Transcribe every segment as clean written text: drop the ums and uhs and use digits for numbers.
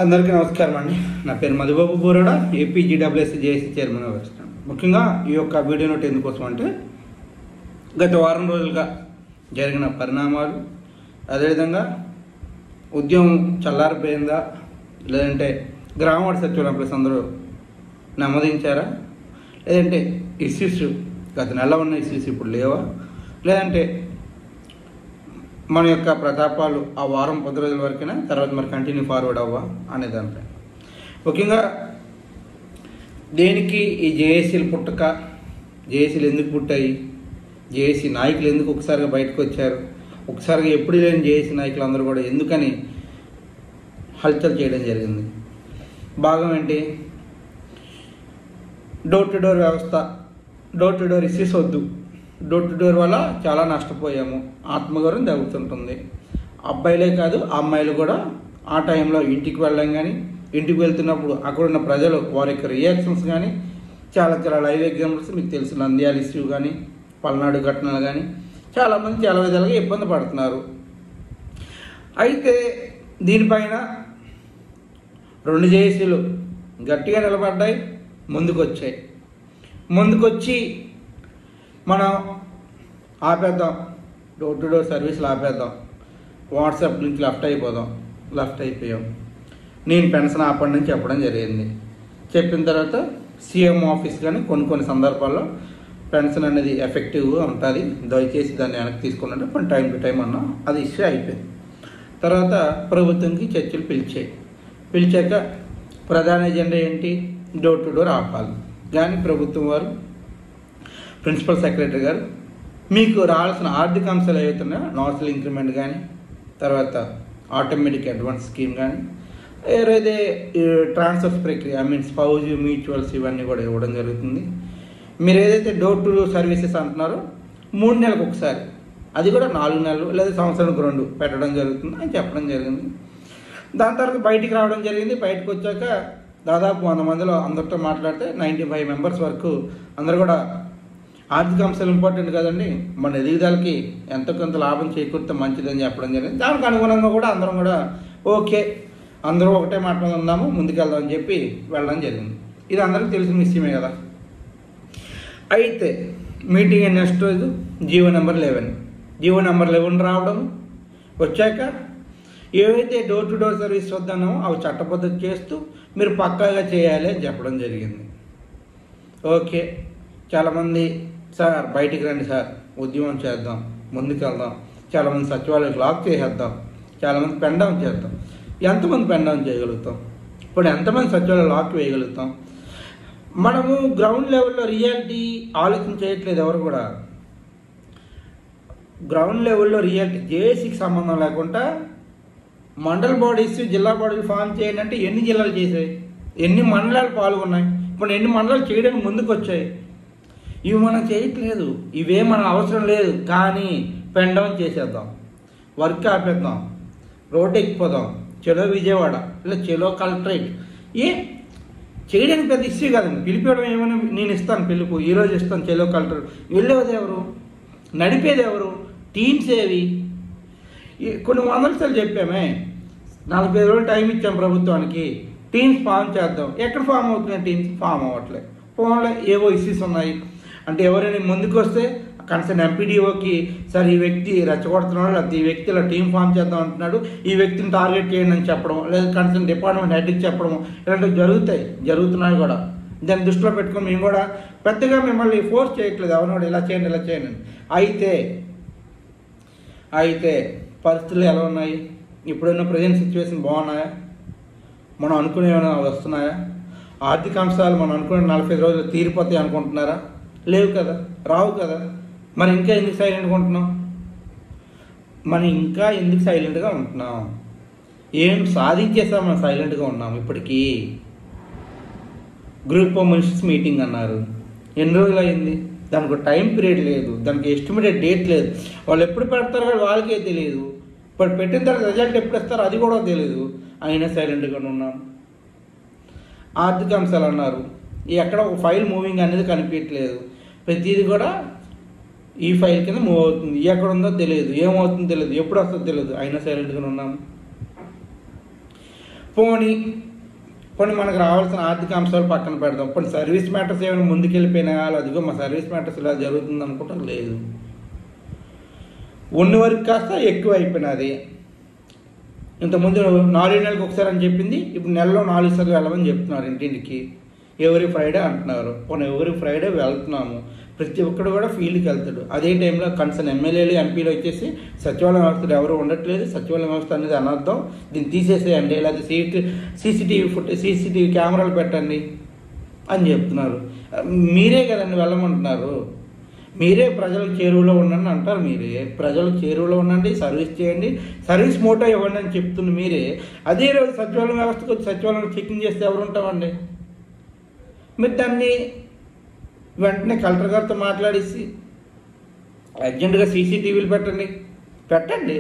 అందరికీ నమస్కారం అండి. నా పేరు మధుబాబు బోరాడ, ఏపీజీడబ్ల్యూఎస్సీ జేఏసీ చైర్మన్ వ్యవస్థ. ముఖ్యంగా ఈ యొక్క వీడియో నోట్ ఎందుకోసం అంటే గత వారం రోజులుగా జరిగిన పరిణామాలు, అదేవిధంగా ఉద్యమం చల్లారిపోయిందా, లేదంటే గ్రామవార్డు సచివాలయం ప్లస్ అందరూ నమోదించారా, లేదంటే ఇష్యూస్ గత నెల ఉన్న ఇష్యూస్ ఇప్పుడు లేవా, లేదంటే మన యొక్క ప్రతాపాలు ఆ వారం 10 రోజుల వరకైనా తర్వాత మరి కంటిన్యూ ఫార్వర్డ్ అవ్వా అనే దానిపై ముఖ్యంగా దేనికి ఈ జేఏసీలు పుట్టక, జేఏసీలు ఎందుకు పుట్టాయి, జేఏసీ నాయకులు ఎందుకు ఒకసారిగా బయటకు వచ్చారు, ఒకసారిగా ఎప్పుడు లేని జేఏసీ నాయకులు అందరూ కూడా ఎందుకని హల్చల్ చేయడం జరిగింది. భాగం ఏంటి? డోర్ టు డోర్ వ్యవస్థ, డోర్ టు డోర్ ఇష్యూస్ వద్దు. డోర్ టు డోర్ వల్ల చాలా నష్టపోయాము, ఆత్మగౌరవం తగ్గుతుంటుంది. అబ్బాయిలే కాదు అమ్మాయిలు కూడా ఆ టైంలో ఇంటికి వెళ్ళడం కానీ, ఇంటికి వెళ్తున్నప్పుడు అక్కడున్న ప్రజలు వారి యొక్క రియాక్షన్స్ కానీ చాలా లైవ్ ఎగ్జాంపుల్స్ మీకు తెలుసు. నంద్యాల ఇష్యూ కానీ, పల్నాడు ఘటనలు కానీ చాలామంది చాలా విధాలుగా ఇబ్బంది పడుతున్నారు. అయితే దీనిపైన 2 జేఏసీలు గట్టిగా నిలబడ్డాయి, ముందుకొచ్చి మనం ఆపేద్దాం, డోర్ టు డోర్ సర్వీసులు ఆపేద్దాం, వాట్సాప్ నుంచి లెఫ్ట్ అయిపోయాం, నేను పెన్షన్ ఆపండి అని చెప్పడం జరిగింది. చెప్పిన తర్వాత సీఎం ఆఫీస్ కానీ కొన్ని సందర్భాల్లో పెన్షన్ అనేది ఎఫెక్టివ్గా ఉంటుంది, దయచేసి దాన్ని వెనక్కి తీసుకున్నట్టు కొన్ని టైం టు టైం అన్నా అది ఇష్యూ అయిపోయింది. తర్వాత ప్రభుత్వంకి చర్చలు పిలిచాక ప్రధాన ఎజెండా ఏంటి? డోర్ టు డోర్ ఆపాలి. కానీ ప్రభుత్వం వారు, ప్రిన్సిపల్ సెక్రటరీ గారు మీకు రావాల్సిన ఆర్థిక అంశాలు ఏవైతున్నాయో నార్సల్ ఇంక్రిమెంట్ కానీ, తర్వాత ఆటోమేటిక్ అడ్వాన్స్ స్కీమ్ కానీ, ఏదైతే ట్రాన్స్ఫర్స్ ప్రక్రియ స్పౌజ్ మ్యూచువల్స్ ఇవన్నీ కూడా ఇవ్వడం జరుగుతుంది. మీరు ఏదైతే డోర్ టు డోర్ సర్వీసెస్ అంటున్నారో 3 నెలలకు ఒకసారి, అది కూడా 4 నెలలు లేదా సంవత్సరానికి 2 పెట్టడం జరుగుతుంది అని చెప్పడం జరిగింది. దాని తర్వాత బయటికి రావడం జరిగింది. బయటకు వచ్చాక దాదాపు 100 మందిలో అందరితో మాట్లాడితే 95 మెంబర్స్ వరకు అందరూ కూడా ఆర్థిక అంశాలు ఇంపార్టెంట్ కదండి, మన ఎదుగుదలకి ఎంతో కొంత లాభం చేకూరితే మంచిదని చెప్పడం జరిగింది. దానికి అనుగుణంగా కూడా అందరం కూడా ఓకే, అందరూ ఒకటే మాట్లాడుకుందాము, ముందుకెళ్దాం అని చెప్పి వెళ్ళడం జరిగింది. ఇది అందరికీ తెలిసిన విషయమే కదా. అయితే మీటింగ్ నెక్స్ట్ రోజు జీవో నెంబర్ 11 రావడం, వచ్చాక ఏవైతే డోర్ టు డోర్ సర్వీస్ వద్దనో అవి చట్టబద్ధత చేస్తూ మీరు పక్కాగా చేయాలి అని చెప్పడం జరిగింది. ఓకే, చాలామంది సార్ బయటికి రండి సార్, ఉద్యమం చేద్దాం, ముందుకెళ్దాం, చాలామంది సచివాలయాలకు లాక్ చేసేద్దాం, చాలామంది పెన్ డౌన్ చేద్దాం. ఎంతమంది పెన్ డౌన్ చేయగలుగుతాం? ఇప్పుడు ఎంతమంది సచివాలయం లాక్ వేయగలుగుతాం? మనము గ్రౌండ్ లెవెల్లో రియాలిటీ ఆలోచన చేయట్లేదు ఎవరు కూడా. గ్రౌండ్ లెవెల్లో రియాలిటీ జేఏసీకి సంబంధం లేకుండా మండల బాడీస్, జిల్లా బాడీలు ఫామ్ చేయండి అంటే ఎన్ని జిల్లాలు చేశాయి, ఎన్ని మండలాలు పాల్గొన్నాయి, ఇప్పుడు ఎన్ని మండలాలు చేయడానికి ముందుకు వచ్చాయి? ఇవి మనం చేయట్లేదు, ఇవే మన అవసరం లేదు. కానీ పెన్ డౌన్ చేసేద్దాం, వర్క్ ఆపేద్దాం, రోడ్డు ఎక్కిపోదాం, చెలో విజయవాడ ఇలా చెలో కలెక్టరేట్ చేయడానికి పెద్ద ఇష్యూ కాదండి. పిలిపేయడం ఏమైనా నేను ఇస్తాను, పిలుపు ఈరోజు ఇస్తాను, చెలో కలెక్టరేట్. వెళ్ళేది ఎవరు, నడిపేది ఎవరు, టీమ్స్ ఏవి? కొన్ని 100 సార్లు చెప్పామే, 45 రోజులు టైం ఇచ్చాం ప్రభుత్వానికి, టీమ్స్ ఫామ్ చేద్దాం. ఎక్కడ ఫామ్ అవుతున్నాయి టీమ్స్? ఫామ్ అవ్వట్లేదు. ఫోన్లో ఏవో ఇష్యూస్ ఉన్నాయి అంటే ఎవరైనా ముందుకు వస్తే కన్సర్న్ ఎంపీడీఓకి సార్ ఈ వ్యక్తి రెచ్చగొడుతున్నాడు, లేకపోతే ఈ వ్యక్తి ఇలా టీం ఫామ్ చేద్దాం అంటున్నాడు, ఈ వ్యక్తిని టార్గెట్ చేయండి అని చెప్పడం, లేదా కన్సర్న్ డిపార్ట్మెంట్ హెడ్కి చెప్పడం, ఇలాంటివి జరుగుతున్నాయి కూడా. దాన్ని దృష్టిలో పెట్టుకొని మేము కూడా పెద్దగా మిమ్మల్ని ఫోర్స్ చేయట్లేదు, ఎవరిని కూడా ఇలా చేయండి. అయితే పరిస్థితులు ఎలా ఉన్నాయి? ఇప్పుడున్న ప్రజెంట్ సిచ్యువేషన్ బాగున్నాయా? మనం అనుకునే ఏమైనా వస్తున్నాయా? ఆర్థిక అంశాలు మనం అనుకునే 45 రోజులు తీరిపోతాయి అనుకుంటున్నారా? లేవు కదా, రావు కదా. మరి ఇంకా ఎందుకు సైలెంట్గా ఉంటున్నాం? ఏం సాధించేసాం మనం సైలెంట్గా ఉన్నాం? ఇప్పటికీ గ్రూప్ ఆఫ్ మినిస్టర్స్ మీటింగ్ అన్నారు, ఎన్ని రోజులు అయింది? దానికి ఒక టైం పీరియడ్ లేదు, దానికి ఎస్టిమేటెడ్ డేట్ లేదు. వాళ్ళు ఎప్పుడు పెడతారో కూడా వాళ్ళకే తెలియదు. ఇప్పుడు పెట్టిన తర్వాత రిజల్ట్ ఎప్పుడు ఇస్తారో అది కూడా తెలియదు. అయినా సైలెంట్గా ఉన్నాం. ఆర్థిక అంశాలు అన్నారు, ఎక్కడ ఒక ఫైల్ మూవింగ్ అనేది కనిపించట్లేదు. ప్రతిదీ కూడా ఈ ఫైల్ కింద మూవ్ అవుతుంది, ఎక్కడ ఉందో తెలియదు, ఏమవుతుందో తెలియదు, ఎప్పుడు వస్తుందో తెలియదు. అయినా సైలెంట్గా ఉన్నాము. పోనీ మనకు రావాల్సిన ఆర్థిక అంశాలు పక్కన పెడదాం. పోనీ సర్వీస్ మ్యాటర్స్ ఏమైనా ముందుకెళ్ళిపోయినా అదిగో మా సర్వీస్ మ్యాటర్స్ ఇలా జరుగుతుంది అనుకుంటాం, లేదు. ఉన్న వరకు కాస్త ఎక్కువ అయిపోయినది. ఇంతకుముందు 4 నెలలకు ఒకసారి అని చెప్పింది, ఇప్పుడు నెలలో 4 సార్లు వెళ్ళమని చెప్తున్నారు ఇంటింటికి. ఎవరీ ఫ్రైడే అంటున్నారు. పోనీ ఎవరీ ఫ్రైడే వెళ్తున్నాము, ప్రతి ఒక్కడు కూడా ఫీల్డ్కి వెళ్తాడు. అదే టైంలో కన్సర్న్ ఎమ్మెల్యేలు ఎంపీలు వచ్చేసి సచివాలయం వ్యవస్థలు ఎవరు ఉండట్లేదు, సచివాలయం వ్యవస్థ అనేది అనర్థం, దీన్ని తీసేసేయండి, లేకపోతే సీసీటీవీ కెమెరాలు పెట్టండి అని చెప్తున్నారు. మీరే కదండి వెళ్ళమంటున్నారు. మీరే ప్రజలకు చేరువలో ఉండండి అంటారు. మీరే ప్రజలకు చేరువలో ఉండండి, సర్వీస్ చేయండి, సర్వీస్ మోటో ఇవ్వండి అని చెప్తుంది మీరే. అదే రోజు సచివాలయం వ్యవస్థకు వచ్చి సచివాలయం చెకింగ్ చేస్తే ఎవరు ఉంటామండి? మీరు దాన్ని వెంటనే కలెక్టర్ గారితో మాట్లాడేసి అర్జెంటుగా సీసీటీవీలు పెట్టండి. తప్పే ఉంది.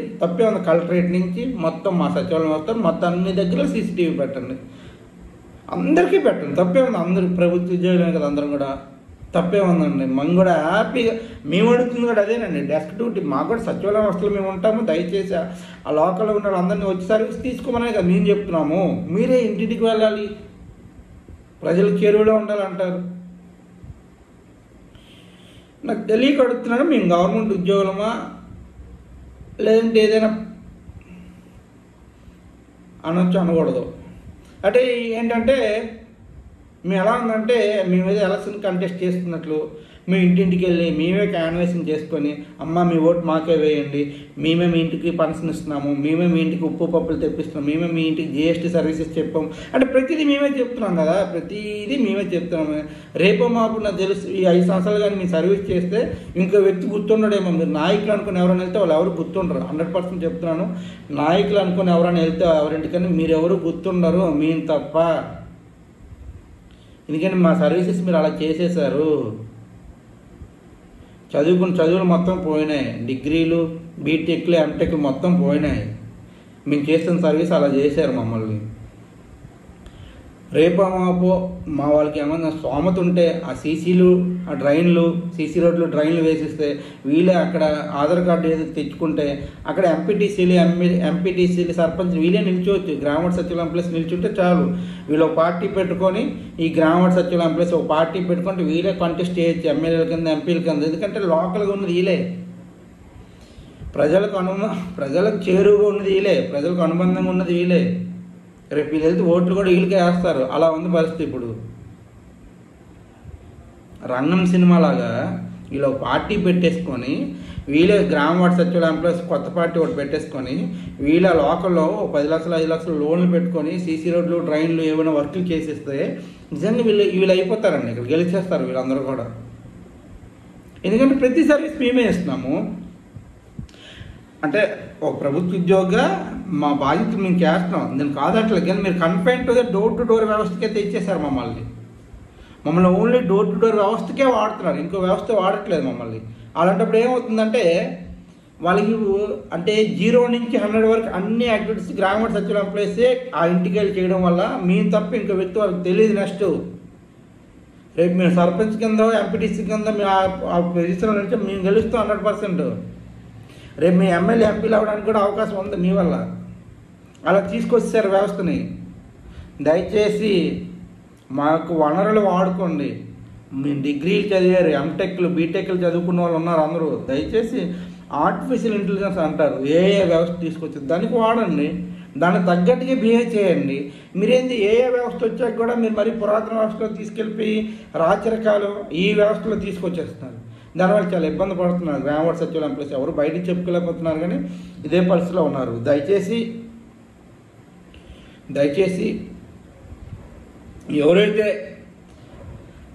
కలెక్టరేట్ నుంచి మొత్తం మా సచివాలయం వస్తారు, మొత్తం అన్ని దగ్గర సీసీటీవీ పెట్టండి. అందరికీ పెట్టండి, తప్పే ఉంది. అందరూ ప్రభుత్వ ఉద్యోగులే కదా అందరం కూడా, తప్పే ఉందండి. మనం కూడా హ్యాపీగా మేము అడుగుతుంది కూడా అదేనండి, డెస్క్ డ్యూటీ. మాకు కూడా సచివాలయం వ్యవస్థలో మేము ఉంటాము, దయచేసి ఆ లోకల్లో ఉన్న వాళ్ళందరినీ వచ్చి సర్వీస్ తీసుకోమనే కదా మేము చెప్తున్నాము. మీరే ఇంటింటికి వెళ్ళాలి, ప్రజలకు చేరువలో ఉండాలంటారు. నాకు తెలియక అడుగుతున్నాను, మేము గవర్నమెంట్ ఉద్యోగులమా లేదంటే ఏదైనా అనొచ్చు అనకూడదు. అంటే ఏంటంటే మేము ఎలా ఉందంటే మేము ఏదో ఎలక్షన్ కంటెస్ట్ చేస్తున్నట్లు మేము ఇంటింటికి వెళ్ళి మేమే క్యాన్వాసింగ్ చేసుకొని, అమ్మ మీ ఓటు మాకే వేయండి, మేమే మీ ఇంటికి పెన్షన్ ఇస్తున్నాము, మేమే మీ ఇంటికి ఉప్పు పప్పులు తెప్పిస్తున్నాం, మేమే మీ ఇంటికి జిఎస్టీ సర్వీసెస్ చెప్పాము అంటే ప్రతిదీ మేమే చెప్తున్నాం కదా, ప్రతిదీ మేమే చెప్తున్నాము. రేపో మాపు నాకు తెలుసు ఈ 5 సంవత్సరాలు కానీ మీ సర్వీస్ చేస్తే ఇంకో వ్యక్తి గుర్తుండడేమో. మీరు నాయకులు అనుకుని ఎవరైనా వెళ్తే వాళ్ళు ఎవరు గుర్తుండరు, 100% చెప్తున్నాను. నాయకులు అనుకుని ఎవరైనా వెళ్తే ఎవరింటికని మీరు ఎవరు గుర్తుండరు, మేము తప్ప. ఎందుకంటే మా సర్వీసెస్ మీరు అలా చేసేసారు. చదువులు మొత్తం పోయినాయి, డిగ్రీలు, బీటెక్లు, ఎంటెక్లు మొత్తం పోయినాయి. మేము చేస్తున్న సర్వీస్ అలా చేశారు మమ్మల్ని. రేపు మా వాళ్ళకి ఏమన్నా స్తోమత ఉంటే ఆ సీసీలు, ఆ డ్రైన్లు, సీసీ రోడ్లు, డ్రైన్లు వేసిస్తే వీళ్ళే అక్కడ ఆధార్ కార్డు ఏదో తెచ్చుకుంటే అక్కడ ఎంపీటీసీలు, సర్పంచ్ వీళ్ళే నిల్చోవచ్చు. గ్రామ సచివాలయం ప్లేస్ నిల్చుంటే చాలు. వీళ్ళు ఒక పార్టీ పెట్టుకొని, ఈ గ్రామ సచివాలయం ప్లేస్ ఒక పార్టీ పెట్టుకుంటే వీళ్ళే కంటెస్ట్ చేయొచ్చు ఎమ్మెల్యేల కింద, ఎంపీల కింద. ఎందుకంటే లోకల్గా ఉన్నది వీళ్ళే, ప్రజలకు చేరువుగా ఉన్నది వీళ్ళే, ప్రజలకు అనుబంధంగా ఉన్నది వీళ్ళే. రేపు వీళ్ళు వెళ్తే ఓట్లు కూడా వీళ్ళకే వేస్తారు. అలా ఉంది పరిస్థితి ఇప్పుడు. రంగం సినిమా లాగా వీళ్ళు ఒక పార్టీ పెట్టేసుకొని, వీళ్ళే గ్రామ వార్డు సచివాలయం ప్లస్ కొత్త పార్టీ ఒకటి పెట్టేసుకొని, వీళ్ళ లోకల్లో 10 లక్షలు 5 లక్షలు లోన్లు పెట్టుకొని సీసీ రోడ్లు, డ్రైన్లు ఏమైనా వర్కులు చేసేస్తే నిజంగా వీళ్ళు అయిపోతారండి. ఇక్కడ గెలిచేస్తారు వీళ్ళందరూ కూడా. ఎందుకంటే ప్రతి సర్వీస్ మేమే ఇస్తున్నాము. అంటే ఒక ప్రభుత్వ ఉద్యోగిగా మా బాధ్యతలు మేము చేస్తున్నాం, నేను కాదట్లేదు. కానీ మీరు confine to the door to door వ్యవస్థకే తెచ్చేశారు మమ్మల్ని ఓన్లీ డోర్ టు డోర్ వ్యవస్థకే వాడుతున్నారు, ఇంకో వ్యవస్థ వాడట్లేదు మమ్మల్ని. అలాంటప్పుడు ఏమవుతుందంటే వాళ్ళకి అంటే 0 నుంచి 100 వరకు అన్ని యాక్టివిటీస్ గ్రామ సచివాలయం ప్లేసే ఆ ఇంటికి వెళ్ళి చేయడం వల్ల మేము తప్ప ఇంకో వ్యక్తి వాళ్ళకి తెలియదు. నెక్స్ట్ రేపు మేము సర్పంచ్ కింద, ఎంపీటీసీ కింద మేము ఆ పొజిషన్లో నుంచి మేము గెలుస్తాం 100%. రేపు మీ ఎమ్మెల్యే, ఎంపీలు అవ్వడానికి కూడా అవకాశం ఉంది మీ వల్ల. అలా తీసుకొచ్చారు వ్యవస్థని. దయచేసి మాకు వనరులు వాడుకోండి. మీ డిగ్రీలు చదివారు, ఎంటెక్లు, బీటెక్లు చదువుకున్న వాళ్ళు ఉన్నారు అందరూ. దయచేసి ఆర్టిఫిషియల్ ఇంటెలిజెన్స్ అంటారు, ఏఏ వ్యవస్థ తీసుకొచ్చింది, దానికి వాడండి, దానికి తగ్గట్టుగా బిహేవ్ చేయండి. మీరేంది ఏఏ వ్యవస్థ వచ్చాక కూడా మీరు మరీ పురాతన వ్యవస్థలో తీసుకెళ్ళిపోయి రాచరికాలు ఈ వ్యవస్థలో తీసుకొచ్చేస్తున్నారు. దానివల్ల చాలా ఇబ్బంది పడుతున్నారు గ్రామ వార్డు సచివాలయం ప్లేస్. ఎవరు బయటికి చెప్పుకోలేకపోతున్నారు, కానీ ఇదే పరిస్థితిలో ఉన్నారు. దయచేసి ఎవరైతే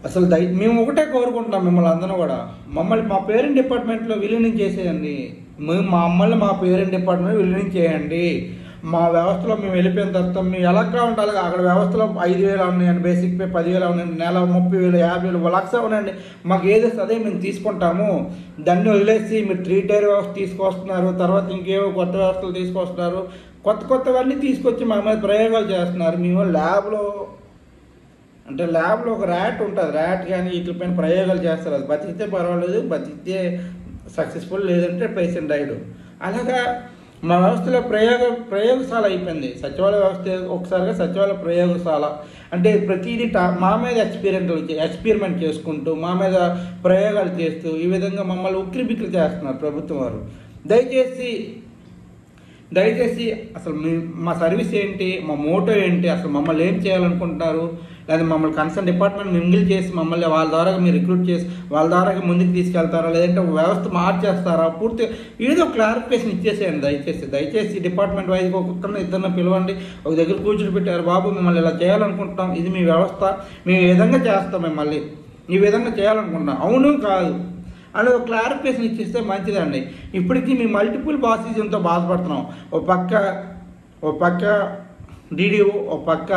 అసలు మేము ఒకటే కోరుకుంటున్నాం మిమ్మల్ని అందరూ కూడా, మమ్మల్ని మా పేరెంట్ డిపార్ట్మెంట్లో విలీనం చేసేయండి. మమ్మల్ని మా పేరెంట్ డిపార్ట్మెంట్ విలీనం చేయండి. మా వ్యవస్థలో మేము వెళ్ళిపోయిన తర్వాత మేము ఎలా కావాలంటే అలాగే అక్కడ వ్యవస్థలో 5,000 ఉన్నాయండి, బేసిక్ పే 10,000 ఉన్నాయండి, నెల 30,000, 50,000, 1,00,000 ఉన్నాయండి. మాకు ఏదైతే అదే మేము తీసుకుంటాము. దాన్ని వదిలేసి మీరు 3 టైర్ వ్యవస్థ తీసుకొస్తున్నారు, తర్వాత ఇంకేవో కొత్త వ్యవస్థలు తీసుకొస్తున్నారు, కొత్తవన్నీ తీసుకొచ్చి మా మీద ప్రయోగాలు చేస్తున్నారు. మేము ల్యాబ్లో ఒక ర్యాట్ ఉంటుంది, ర్యాట్ కానీ వీటిపైన ప్రయోగాలు చేస్తారు. అది బతికితే పర్వాలేదు, బతికితే సక్సెస్ఫుల్, లేదంటే పేషెంట్ డైడ్. అలాగా మా వ్యవస్థలో ప్రయోగశాల అయిపోయింది. సచివాలయ వ్యవస్థ ఒకసారిగా సచివాలయ ప్రయోగశాల అంటే ప్రతిదీ మా మీద ఎక్స్పెరిమెంట్ చేసుకుంటూ మా మీద ప్రయోగాలు చేస్తూ ఈ విధంగా మమ్మల్ని ఉక్కిరిబిక్కిరి చేస్తున్నారు ప్రభుత్వం వారు. దయచేసి అసలు మా సర్వీస్ ఏంటి, మా మోటో ఏంటి, అసలు మమ్మల్ని ఏం చేయాలనుకుంటున్నారు, లేదా మమ్మల్ని కన్సర్న్ డిపార్ట్మెంట్ మింగిల్ చేసి మమ్మల్ని వాళ్ళ ద్వారా మీరు రిక్రూట్ చేసి వాళ్ళ ద్వారా ముందుకు తీసుకెళ్తారా, లేదంటే వ్యవస్థ మార్చేస్తారా, పూర్తి ఏదో క్లారిఫికేషన్ ఇచ్చేసేయండి. దయచేసి డిపార్ట్మెంట్ వైజ్గా ఒక్కొక్కరిని ఇద్దరిని పిలవండి, ఒక దగ్గర కూర్చుని పెట్టారు, బాబు మిమ్మల్ని ఇలా చేయాలనుకుంటున్నాం, ఇది మీ వ్యవస్థ, మేము ఈ విధంగా చేస్తాం, మిమ్మల్ని ఈ విధంగా చేయాలనుకుంటున్నాం, అవును కాదు అని ఒక క్లారిఫికేషన్ ఇచ్చిస్తే మంచిదండి. ఇప్పటికీ మీ మల్టిపుల్ బాసిజంతో బాధపడుతున్నాం. ఓ పక్క DDO, ఓ పక్క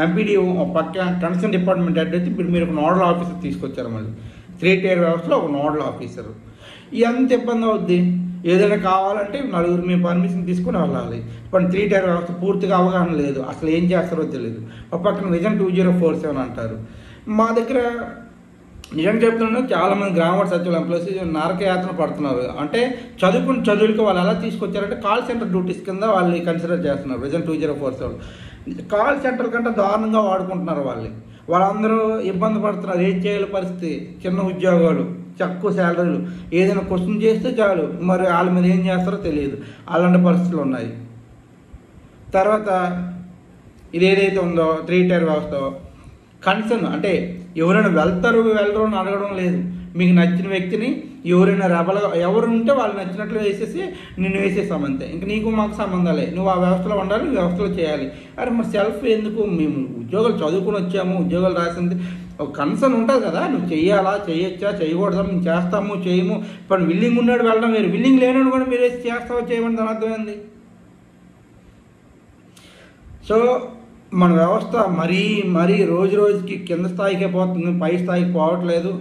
MPDO, ఓ పక్క కన్సర్న్ డిపార్ట్మెంట్ హెడ్ అయితే ఇప్పుడు మీరు ఒక నోడల్ ఆఫీసర్ తీసుకొచ్చారు. మళ్ళీ 3 tier వ్యవస్థలో ఒక నోడల్ ఆఫీసర్. ఎంత ఇబ్బంది అవుద్ది. ఏదైనా కావాలంటే నలుగురు మీ పర్మిషన్ తీసుకుని వెళ్ళాలి. ఇప్పుడు 3 tier వ్యవస్థ పూర్తిగా అవగాహన లేదు, అసలు ఏం చేస్తారో తెలియదు. ఒక పక్కన విజన్ 2047 అంటారు. మా దగ్గర నిజం చెప్తున్నాను, చాలామంది గ్రామ సచివాలయ ఎంప్లాయీస్ నరకయాత్ర పడుతున్నారు. అంటే చదువులకి వాళ్ళు ఎలా తీసుకొచ్చారంటే కాల్ సెంటర్ డ్యూటీస్ కింద వాళ్ళు కన్సిడర్ చేస్తున్నారు. విజన్ 2047 కాల్ సెంటర్ కంటే దారుణంగా వాడుకుంటున్నారు. వాళ్ళందరూ ఇబ్బంది పడుతున్నారు. ఏం చేయాలి పరిస్థితి, చిన్న ఉద్యోగాలు, తక్కువ శాలరీలు, ఏదైనా క్వశ్చన్ చేస్తే చాలు మరి వాళ్ళ మీద ఏం చేస్తారో తెలియదు, అలాంటి పరిస్థితులు ఉన్నాయి. తర్వాత ఇది ఏదైతే ఉందో 3 tier వ్యవస్థ కన్సర్న్ అంటే ఎవరైనా వెళ్ళరు అని అడగడం లేదు. మీకు నచ్చిన వ్యక్తిని ఎవరైనా ఎవరు ఉంటే వాళ్ళు నచ్చినట్లు వేసేసి నిన్ను వేసేసాం అంతే. ఇంక నీకు మాకు సంబంధాలే, నువ్వు ఆ వ్యవస్థలో ఉండాలి, వ్యవస్థలో చేయాలి. అరే మరి సెల్ఫ్ ఎందుకు, మేము ఉద్యోగాలు చదువుకుని వచ్చాము, ఉద్యోగాలు రాసింది ఒక కన్సర్న్ ఉంటుంది కదా, నువ్వు చెయ్యాలా, చేయొచ్చా, చేయకూడదా, మేము చేస్తాము చేయము. ఇప్పుడు విల్లింగ్ ఉన్నాడు వెళ్ళడం వేరు, విల్లింగ్ లేనివాడు కూడా మీరు వేసి చేస్తావో చేయమని దాని అర్థమైంది. సో మన వ్యవస్థ మరీ రోజుకి కింద స్థాయికే పోతుంది, పై స్థాయికి పోవట్లేదు.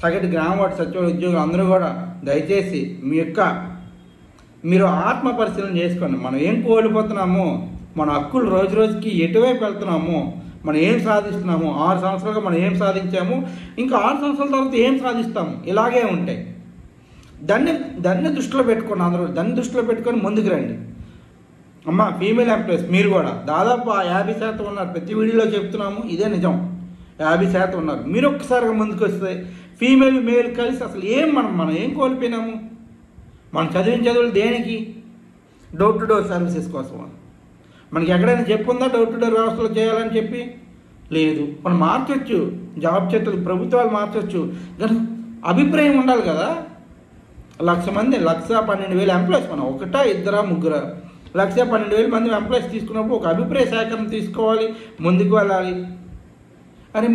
సగటు గ్రామ వార్డు సచివాలయ ఉద్యోగులు అందరూ కూడా దయచేసి మీరు ఆత్మ పరిశీలన చేసుకోండి. మనం ఏం కోల్పోతున్నాము, మన హక్కులు రోజుకి ఎటువైపు వెళ్తున్నాము, మనం ఏం సాధిస్తున్నాము, 6 సంవత్సరాలుగా మనం ఏం సాధించాము, ఇంకా 6 సంవత్సరాల తర్వాత ఏం సాధిస్తాము, ఇలాగే ఉంటాయి. దాన్ని దృష్టిలో పెట్టుకోండి, అందరూ దాన్ని దృష్టిలో పెట్టుకొని ముందుకు రండి. అమ్మ ఫీమేల్ ఎంప్లాయీస్ మీరు కూడా దాదాపు 50% ఉన్నారు. ప్రతి వీడియోలో చెప్తున్నాము, ఇదే నిజం, 50% ఉన్నారు. మీరు ఒక్కసారిగా ముందుకు వస్తే ఫీమేల్ మేల్ కలిసి అసలు మనం ఏం కోల్పోయినాము. మనం చదివిన చదువులు దేనికి, డోర్ టు డోర్ సర్వీసెస్ కోసం. మనకి ఎక్కడైనా చెప్పుందా డోర్ టు డోర్ వ్యవస్థలో చేయాలని చెప్పి? లేదు. మనం మార్చొచ్చు, జాబ్ చేతులు ప్రభుత్వాలు మార్చొచ్చు, కానీ అభిప్రాయం ఉండాలి కదా. 1,00,000 మంది 1,12,000 ఎంప్లాయీస్, మనం 1, 2, 3 1,12,000 మంది ఎంప్లాయీస్ తీసుకున్నప్పుడు ఒక అభిప్రాయ సేకరణ తీసుకోవాలి, ముందుకు వెళ్ళాలి. అని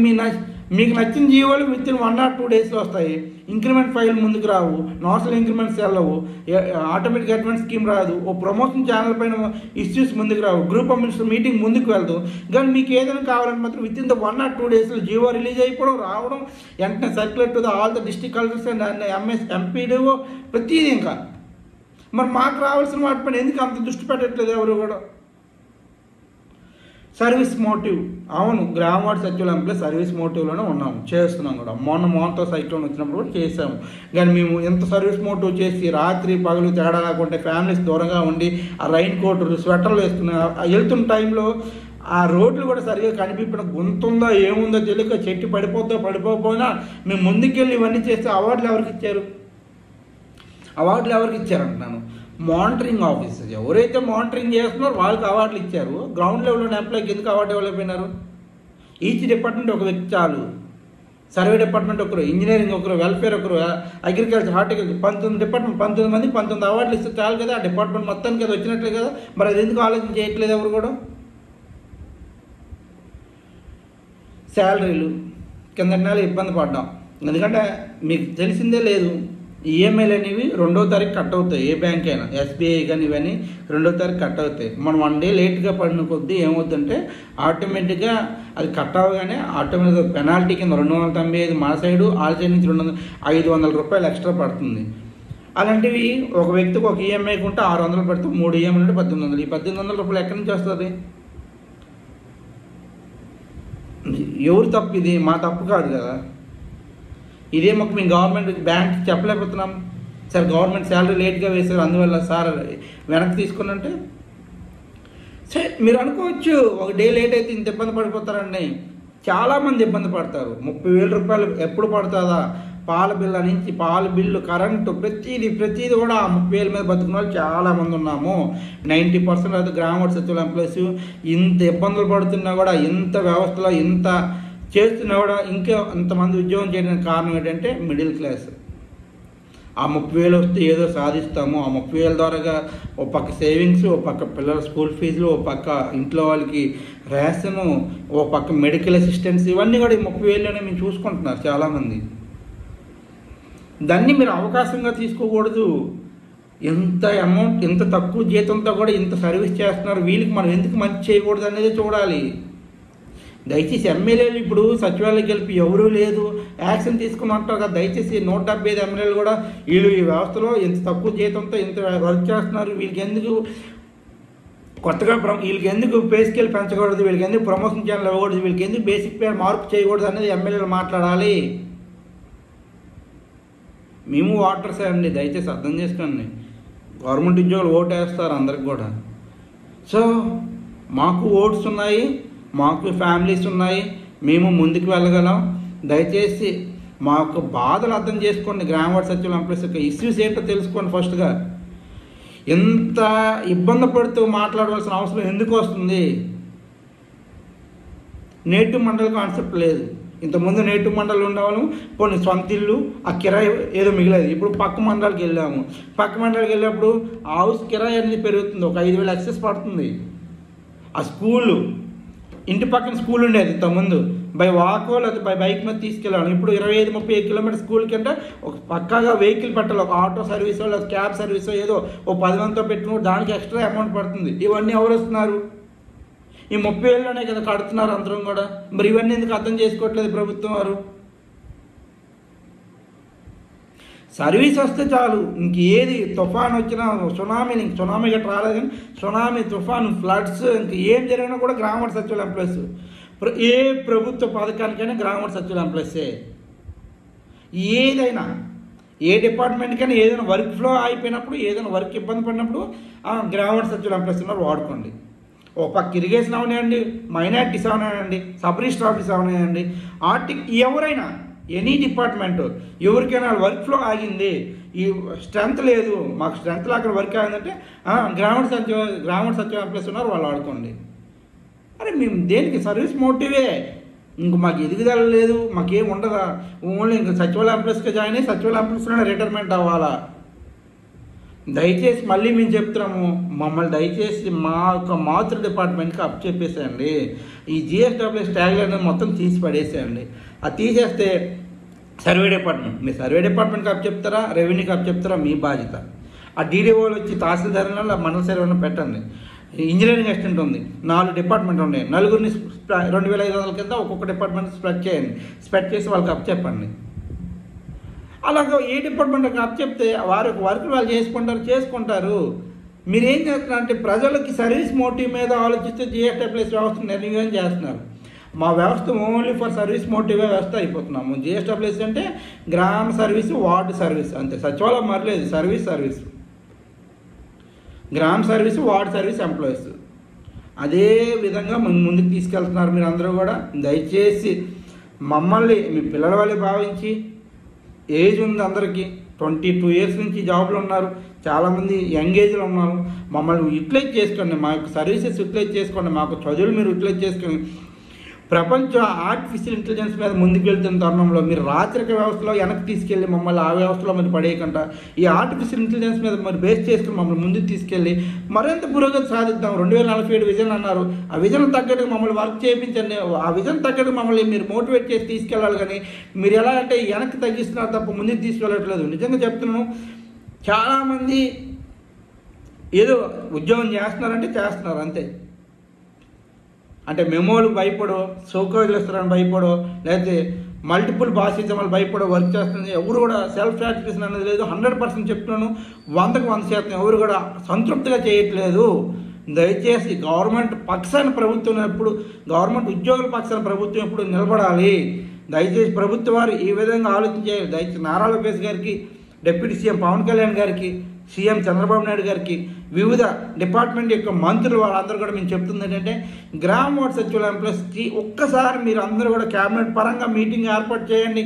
మీకు నచ్చిన జీవోలు వితిన్ 1 or 2 daysలో వస్తాయి. ఇంక్రిమెంట్ ఫైల్ ముందుకు రావు, నోషనల్ ఇంక్రిమెంట్స్ వెళ్ళవు, ఆటోమేటిక్ అడ్వాన్స్ స్కీమ్ రాదు, ఓ ప్రమోషన్ ఛానల్ పైన ఇష్యూస్ ముందుకు రావు, గ్రూప్ ఆఫ్ మినిస్టర్ మీటింగ్ ముందుకు వెళ్దు. కానీ మీకు ఏదైనా కావాలని మాత్రం వితిన్ 1 or 2 daysలో జీవో రిలీజ్ అయిపోవడం, రావడం, వెంటనే circulate to all the district collectors and MPDO ప్రతిదీ. ఇంకా మరి మాకు రావాల్సిన వాటి పైన ఎందుకు అంత దృష్టి పెట్టట్లేదు ఎవరు కూడా? సర్వీస్ మోటివ్, అవును గ్రామ వార్డు సచివాలయ ఎంప్లాయీ సర్వీస్ మోటివ్లోనే ఉన్నాము, చేస్తున్నాం కూడా. మోనతో సైక్లోన్ వచ్చినప్పుడు కూడా చేసాము. కానీ మేము ఎంత సర్వీస్ మోటివ్ చేసి రాత్రి పగలు తేడా లేకుంటే ఫ్యామిలీస్ దూరంగా ఉండి ఆ రైన్ కోట్లు స్వెటర్లు వేసుకుని వెళ్తున్న టైంలో ఆ రోడ్లు కూడా సరిగా కనిపించిన గుంతుందో ఏముందో తెలియక చెట్టు పడిపోకపోయినా మేము ముందుకెళ్ళి ఇవన్నీ చేస్తే అవార్డులు ఎవరికి ఇచ్చారంటున్నాను? మానిటరింగ్ ఆఫీసర్స్ ఎవరైతే మానిటరింగ్ చేస్తున్నారో వాళ్ళకి అవార్డులు ఇచ్చారు. గ్రౌండ్ లెవెల్లో ఎంప్లాయ్కి ఎందుకు అవార్డు ఇవ్వలేకపోయినారు? ఈచ్ డిపార్ట్మెంట్ ఒక వ్యక్తి చాలు. సర్వే డిపార్ట్మెంట్ ఒకరు, ఇంజనీరింగ్ ఒకరు, వెల్ఫేర్ ఒకరు, అగ్రికల్చర్, హార్టికల్చర్ 19 డిపార్ట్మెంట్ 19 మంది 19 అవార్డులు ఇస్తే చాలు కదా. ఆ డిపార్ట్మెంట్ మొత్తానికి అది వచ్చినట్లే కదా. మరి అది ఎందుకు ఆలోచన చేయట్లేదు ఎవరు కూడా? శాలరీలు కిందటి నెల ఇబ్బంది పడ్డాం, ఎందుకంటే మీకు తెలిసిందే లేదు, ఈఎంఐలు అనేవి 2వ తారీఖు కట్ అవుతాయి. ఏ బ్యాంక్ అయినా, SBI కానీ ఇవన్నీ 2వ తారీఖు కట్ అవుతాయి. మనం 1 day లేట్గా పడిన కొద్దీ ఏమవుతుందంటే ఆటోమేటిక్గా అది కట్ అవ్వగానే ఆటోమేటిక్గా పెనాల్టీ కింద 295 మన సైడు, వాళ్ళ సైడ్ నుంచి 500 రూపాయలు ఎక్స్ట్రా పడుతుంది. అలాంటివి ఒక వ్యక్తికి ఒక ఈఎంఐకి ఉంటే 600 పడితే 3 ఈఎంఐలు అంటే 1800. ఈ 1800 రూపాయలు ఎక్కడి నుంచి వస్తుంది? ఎవరు తప్పు? ఇది మా తప్పు కాదు కదా. ఇదే మాకు మేము గవర్నమెంట్ బ్యాంక్ చెప్పలేకపోతున్నాం. సార్ గవర్నమెంట్ శాలరీ లేట్గా వేశారు అందువల్ల సార్ వెనక్కి తీసుకున్నంటే సరే మీరు అనుకోవచ్చు ఒక డే లేట్ అయితే ఇంత ఇబ్బంది పడిపోతారండి. చాలామంది ఇబ్బంది పడతారు. 30,000 రూపాయలు ఎప్పుడు పడుతుందా, పాల బిల్లు నుంచి పాల బిల్లు, కరెంటు, ప్రతిదీ కూడా ఆ 30,000 మీద బతుకున్న వాళ్ళు చాలామంది ఉన్నాము. 90% అయితే గ్రామ సచివాలయ ఎంప్లాయీస్ ఇంత ఇబ్బందులు పడుతున్నా కూడా, ఇంత వ్యవస్థలో ఇంత చేస్తున్నా కూడా ఇంకా అంతమంది ఉద్యోగం చేయడానికి కారణం ఏంటంటే మిడిల్ క్లాస్. ఆ 30,000 వస్తే ఏదో సాధిస్తాము, ఆ 30,000 ద్వారాగా ఓ పక్క సేవింగ్స్, ఓ పక్క పిల్లల స్కూల్ ఫీజులు, ఓ పక్క ఇంట్లో వాళ్ళకి రేషను, ఓ పక్క మెడికల్ అసిస్టెన్స్, ఇవన్నీ కూడా ఈ 30,000లోనే మేము చూసుకుంటున్నారు చాలామంది. దాన్ని మీరు అవకాశంగా తీసుకోకూడదు. ఎంత అమౌంట్, ఎంత తక్కువ జీతంతో కూడా ఇంత సర్వీస్ చేస్తున్నారు, వీళ్ళకి మనం ఎందుకు మంచి చేయకూడదు అనేది చూడాలి. దయచేసి ఎమ్మెల్యేలు ఇప్పుడు సచివాలయం గెలిపి ఎవరూ లేదు యాక్షన్ తీసుకుని అంటారు కదా, దయచేసి 175 ఎమ్మెల్యేలు కూడా వీళ్ళు ఈ వ్యవస్థలో ఇంత తక్కువ జీతంతో ఇంత వర్క్ చేస్తున్నారు, వీళ్ళకి ఎందుకు కొత్తగా వీళ్ళకి ఎందుకు పే స్కేల్ పెంచకూడదు, వీళ్ళకి ఎందుకు ప్రమోషన్ ఛానల్ ఇవ్వకూడదు, వీళ్ళకి ఎందుకు బేసిక్ పే మార్పు చేయకూడదు అనేది ఎమ్మెల్యేలు మాట్లాడాలి. మేము ఓటర్సే అండి, దయచేసి అర్థం చేసుకోండి. గవర్నమెంట్ ఉద్యోగులు ఓటు వేస్తారు అందరికి కూడా. సో మాకు ఓట్స్ ఉన్నాయి, మాకు ఫ్యామిలీస్ ఉన్నాయి, మేము ముందుకు వెళ్ళగలం. దయచేసి మా యొక్క బాధలు అర్థం చేసుకోండి. గ్రామ సచివాలయ ఎంప్లాయీస్ యొక్క ఇష్యూస్ ఏంటో తెలుసుకోండి. ఫస్ట్గా ఎంత ఇబ్బంది పడుతూ మాట్లాడవలసిన అవసరం ఎందుకు వస్తుంది? నేటివ్ మండల్ కాన్సెప్ట్ లేదు. ఇంతకుముందు నేటివ్ మండలి ఉండేవాళ్ళం, కొన్ని సొంత ఇల్లు, ఆ కిరాయి ఏదో మిగిలేదు. ఇప్పుడు పక్క మండలికి వెళ్ళాము, పక్క మండలికి వెళ్ళినప్పుడు హౌస్ కిరాయి అనేది పెరుగుతుంది, ఒక 5,000 ఎక్సెస్ పడుతుంది. ఆ స్కూలు, ఇంటి పక్కన స్కూల్ ఉండేది ఇంతకుముందు, బై వాకో లేదా బై బైక్ మీద తీసుకెళ్ళాను. ఇప్పుడు 25-30 కిలోమీటర్ స్కూల్కి అంటే ఒక పక్కాగా వెహికల్ పెట్టాలి, ఒక ఆటో సర్వీసో లేదా క్యాబ్ సర్వీసో ఏదో ఓ 10 మందితో పెట్టుకుని దానికి ఎక్స్ట్రా అమౌంట్ పడుతుంది. ఇవన్నీ ఎవరు వస్తున్నారు? ఈ 30,000లోనే కదా కడుతున్నారు అందరం కూడా. మరి ఇవన్నీ ఎందుకు అర్థం చేసుకోవట్లేదు ప్రభుత్వం వారు? సర్వీస్ వస్తే చాలు, ఇంకేది తుఫాన్ వచ్చినా, సునామీ గట్రా రాలేదు కానీ సునామీ, తుఫాను, ఫ్లడ్స్, ఇంక ఏం జరిగినా కూడా గ్రామ సచివాలయ ఎంప్లాయీస్. ఏ ప్రభుత్వ పథకానికైనా గ్రామ సచివాలయ ఎంప్లాయీసే. ఏదైనా ఏ డిపార్ట్మెంట్కైనా ఏదైనా వర్క్ ఫ్లో అయిపోయినప్పుడు, ఏదైనా వర్క్ ఇబ్బంది పడినప్పుడు గ్రామ సచివాలయ ఎంప్లాయీస్ ఉన్నారు, వాడుకోండి. ఓ పక్క ఇరిగేషన్ అవనాయండి, మైనారిటీస్ అవనాయండి, సబ్ రిజిస్టర్ ఆఫీస్ అవనాయండి, ఎవరైనా ఎనీ డిపార్ట్మెంట్ ఎవరికైనా వర్క్ ఫ్లో ఆగింది, ఈ స్ట్రెంత్ లేదు, మాకు స్ట్రెంత్ అక్కడ వర్క్ ఆగిందంటే గ్రామ సచివాలయ ఎంప్లాయీస్ ఉన్నారు, వాళ్ళు ఆడుకోండి. అరే మేము దేనికి సర్వీస్ మోటివే, ఇంక మాకు ఎదుగుదల లేదు, మాకేం ఉండదా, ఓన్లీ ఇంక సచివాలయ ఎంప్లాయీస్గా జాయిన్ అయ్యి సచివాలయ ఎంప్లాయీస్లోనే రిటైర్మెంట్ అవ్వాలా? దయచేసి మళ్ళీ మేము చెప్తున్నాము, మమ్మల్ని దయచేసి మా యొక్క మాతృ డిపార్ట్మెంట్కి అప్ చెప్పేసేయండి. ఈ GSWS ట్యాగ్ అనేది మొత్తం తీసి పడేసేయండి. అది తీసేస్తే సర్వే డిపార్ట్మెంట్, మీ సర్వే డిపార్ట్మెంట్కి అప్ చెప్తారా, రెవెన్యూకి అప్ చెప్తారా, మీ బాధ్యత. ఆ DDOలు వచ్చి తహసీల్దారులో మండల సర్వేలో పెట్టండి. ఇంజనీరింగ్ అసిస్టెంట్ ఉంది, 4 డిపార్ట్మెంట్ ఉన్నాయి, నలుగురిని 2,500 కింద ఒక్కొక్క డిపార్ట్మెంట్ స్ప్రెడ్ చేయండి. స్ప్రెడ్ చేసి వాళ్ళకి అప్ చెప్పండి. అలాగే ఏ డిపార్ట్మెంట్కి అప్ చెప్తే వారి వర్క్ వాళ్ళు చేసుకుంటారు. మీరేం చేస్తున్నారంటే ప్రజలకి సర్వీస్ మోటివ్ మీద ఆలోచిస్తే GSWS వ్యవస్థను నిర్వహణ చేస్తున్నారు. మా వ్యవస్థ ఓన్లీ ఫర్ సర్వీస్ మోటివ్ వ్యవస్థ అయిపోతున్నాము. GSWS అంటే గ్రామ సర్వీసు, వార్డు సర్వీస్ అంతే. సచివాలయం మరలేదు, సర్వీస్ గ్రామ సర్వీసు, వార్డు సర్వీస్ ఎంప్లాయీస్. అదే విధంగా ముందుకు తీసుకెళ్తున్నారు మీరు అందరూ కూడా. దయచేసి మమ్మల్ని మీ పిల్లల వాళ్ళే భావించి, ఏజ్ ఉంది అందరికీ, 22 ఇయర్స్ నుంచి జాబ్లో ఉన్నారు, చాలామంది యంగ్ ఏజ్లో ఉన్నారు, మమ్మల్ని యూటిలైజ్ చేసుకోండి, మా యొక్క సర్వీసెస్ యూటిలైజ్ చేసుకోండి, మాకు చదువులు మీరు యూటిలైజ్ చేసుకోండి. ప్రపంచం ఆర్టిఫిషియల్ ఇంటెలిజెన్స్ మీద ముందుకు వెళ్తున్న తరుణంలో మీరు రాచరిక వ్యవస్థలో వెనక్కి తీసుకెళ్ళి మమ్మల్ని ఆ వ్యవస్థలో మరి పడేయకుండా ఈ ఆర్టిఫిషియల్ ఇంటెలిజెన్స్ మీద మరి బేస్ చేసుకుని మమ్మల్ని ముందుకు తీసుకెళ్ళి మరింత పురోగతి సాధిద్దాం. 2047 విజన్ అన్నారు, ఆ విజన్ తగ్గట్టుగా మమ్మల్ని వర్క్ చేయించండి. ఆ విజన్ తగ్గట్టుగా మమ్మల్ని మీరు మోటివేట్ చేసి తీసుకెళ్ళాలి. కానీ మీరు ఎలా అంటే వెనక్కి తగ్గిస్తున్నారు తప్ప ముందుకు తీసుకెళ్ళట్లేదు. నిజంగా చెప్తున్నాను, చాలామంది ఏదో ఉద్యోగం చేస్తున్నారు అంతే. అంటే మెమోలు భయపడో, సోకాజులు ఇస్తారని భయపడో, లేకపోతే మల్టిపుల్ బాసిజం వాళ్ళు భయపడో వర్క్ చేస్తుంది. ఎవరు కూడా సెల్ఫ్ సాటిస్ఫాక్షన్ అనేది లేదు. 100% చెప్తున్నాను, 100% ఎవరు కూడా సంతృప్తిగా చేయట్లేదు. దయచేసి గవర్నమెంట్ పక్షాన ప్రభుత్వం ఎప్పుడు, గవర్నమెంట్ ఉద్యోగుల పక్షాన ప్రభుత్వం ఎప్పుడు నిలబడాలి. దయచేసి ప్రభుత్వం వారు ఈ విధంగా ఆలోచించాలి. దయచేసి నారా లోకేష్ గారికి డిప్యూటీ సీఎం పవన్ కళ్యాణ్ గారికి, సీఎం చంద్రబాబు నాయుడు గారికి, వివిధ డిపార్ట్మెంట్ యొక్క మంత్రులు వాళ్ళందరూ కూడా మేము చెప్తుంది ఏంటంటే గ్రామ వార్డు సచివాలయం ఎంప్లాయీస్కి ఒక్కసారి మీరు అందరూ కూడా క్యాబినెట్ పరంగా మీటింగ్ ఏర్పాటు చేయండి.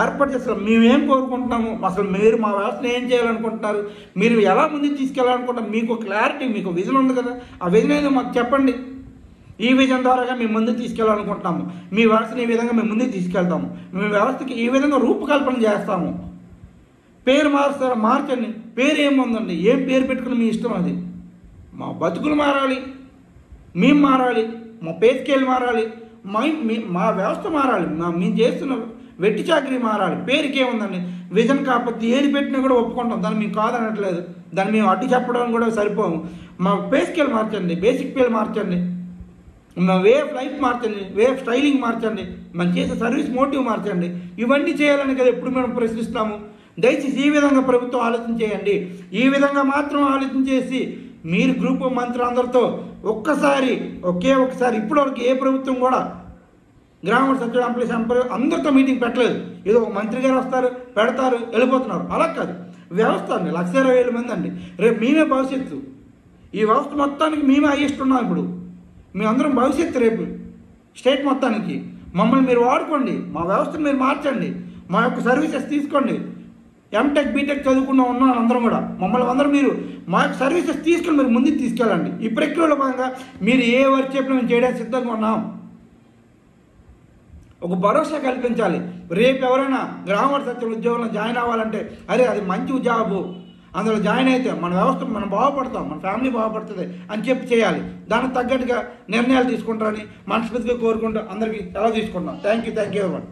ఏర్పాటు చేస్తే మేమేం కోరుకుంటున్నాము, అసలు మీరు మా వ్యవస్థను ఏం చేయాలనుకుంటున్నారు, మీరు ఎలా ముందుకు తీసుకెళ్ళాలనుకుంటున్నారు, మీకు క్లారిటీ, మీకు విజన్ ఉంది కదా, ఆ విజన్ ఏదో మాకు చెప్పండి. ఈ విజన్ ద్వారాగా మేము ముందుకు తీసుకెళ్ళాలనుకుంటున్నాము, మీ వ్యవస్థను ఈ విధంగా మేము ముందుకు తీసుకెళ్తాము, మీ వ్యవస్థకి ఈ విధంగా రూపకల్పన చేస్తాము. పేరు మారుస్తారా, మార్చండి. పేరు ఏముందండి, ఏం పేరు పెట్టుకుని మీ ఇష్టం. అది మా బతుకులు మారాలి, మేము మారాలి, మా పే స్కేల్ మారాలి, మా వ్యవస్థ మారాలి, మేము చేస్తున్న వెట్టి చాకరీ మారాలి. పేరుకి ఏముందండి, విజన్ కాకపోతే ఏది పెట్టినా కూడా ఒప్పుకుంటాం, దాన్ని మేము కాదనట్లేదు, దాన్ని మేము అడ్డు చెప్పడం కూడా సరిపోము. మా పే స్కేల్ మార్చండి, బేసిక్ పే మార్చండి, మా వే ఆఫ్ లైఫ్ మార్చండి, వే ఆఫ్ స్టైలింగ్ మార్చండి, మనం చేసే సర్వీస్ మోటివ్ మార్చండి. ఇవన్నీ చేయాలని కదా ఎప్పుడు మేము ప్రశ్నిస్తాము. దయచేసి ఈ విధంగా ప్రభుత్వం ఆలోచన చేయండి. ఈ విధంగా మాత్రం ఆలోచన చేసి మీరు గ్రూప్ ఆఫ్ మంత్రులందరితో ఒక్కసారి ఇప్పటివరకు ఏ ప్రభుత్వం కూడా గ్రామ సచివాలయ ఎంప్లాయీస్ అందరితో మీటింగ్ పెట్టలేదు. ఏదో ఒక మంత్రి గారు వస్తారు, పెడతారు, వెళ్ళిపోతున్నారు. అలా కాదు, వ్యవస్థ అండి 1,20,000 మంది అండి. రేపు మేమే భవిష్యత్తు, ఈ వ్యవస్థ మొత్తానికి మేమే హైయెస్ట్ ఉన్నాం. ఇప్పుడు మేమందరం భవిష్యత్తు, రేపు స్టేట్ మొత్తానికి. మమ్మల్ని మీరు వాడుకోండి, మా వ్యవస్థను మీరు మార్చండి, మా యొక్క సర్వీసెస్ తీసుకోండి. ఎంటెక్ బీటెక్ చదువుకున్న ఉన్నాం అందరం కూడా, మమ్మల్ని అందరూ మీరు మా యొక్క సర్వీసెస్ తీసుకొని మీరు ముందుకు తీసుకెళ్ళండి. ఈ ప్రక్రియలో భాగంగా మీరు ఏ వర్క్ చెప్పినా మేము చేయడానికి సిద్ధంగా ఉన్నాం. ఒక భరోసా కల్పించాలి. రేపు ఎవరైనా గ్రామ సచివాలయ ఉద్యోగంలో జాయిన్ అవ్వాలంటే అది మంచి జాబు, అందులో జాయిన్ అయితే మన వ్యవస్థ మనం బాగుపడతాం, మన ఫ్యామిలీ బాగుపడుతుంది అని చెప్పి చేయాలి. దానికి తగ్గట్టుగా నిర్ణయాలు తీసుకుంటారని మనస్ఫూర్తిగా కోరుకుంటూ అందరికీ సెలవు తీసుకుంటాం. Thank you everyone.